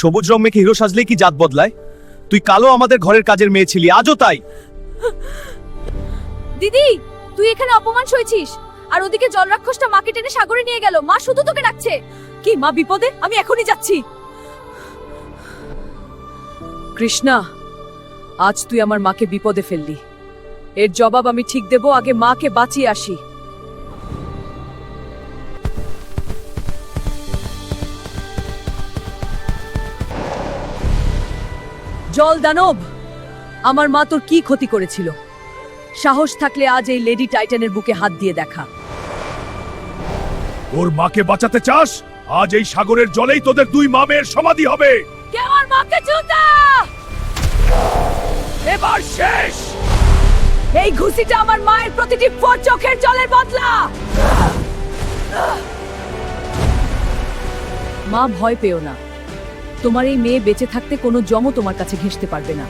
সবুজ রং মেখে হিরো সাজলেই কি জাত বদলায়? তুই কালো আমাদের ঘরের কাজের মেয়ে ছিলি, আজও তাই। দিদি, তুই এখানে অপমান সইছিস, আর ওদিকে জলরাক্ষসটা মাকে টেনে সাগরে নিয়ে গেল। মা শুধু তোকে ডাকছে। কি মা বিপদে? আমি এখনই যাচ্ছি। কৃষ্ণা, আজ তুই আমার মাকে বিপদে ফেললি। এর জবাব আমি ঠিক দেব, আগে মাকে বাঁচিয়ে আসি। জল দানব, আমার মা তোর কি ক্ষতি করেছিল? সাহস থাকলে আজ এই লেডি টাইটানের বুকে হাত দিয়ে দেখা। তোর মাকে বাঁচাতে চাস? আজ এই সাগরের জলেই তোদের দুই মামের সমাধি হবে। কে আমার মাকে জুতা? এবার শেষ। এই ঘুষিটা আমার মায়ের প্রতিটি ফোঁটা চোখের জলের বদলা। মা, ভয় পেও না। তোমার এই মেয়ে বেঁচে থাকতে কোনো জমও তোমার কাছে ঘেঁষতে পারবে না।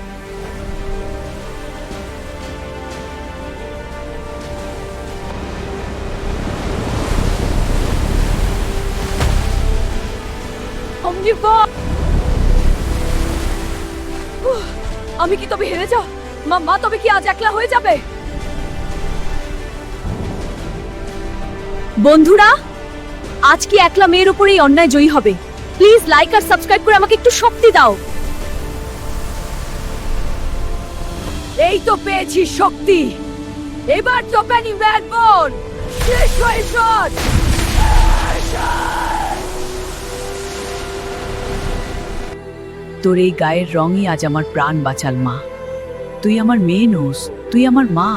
আমি কি তবে হেরে যাও? মা তবে কি আজ একলা হয়ে যাবে? বন্ধুরা, আজ কি একলা মেয়ের উপরেই অন্যায় জয়ী হবে? প্লিজ লাইক আর সাবস্ক্রাইব করে আমাকে একটু শক্তি দাও। এই তো পেয়েছি শক্তি। এবার তো প্যানি ব্যাডবোন শেষ হয়ে শট। তোর এই গায়ের রঙই আজ আমার প্রাণ বাঁচাল মা। তুই আমার মেয়ে নোস, তুই আমার মা।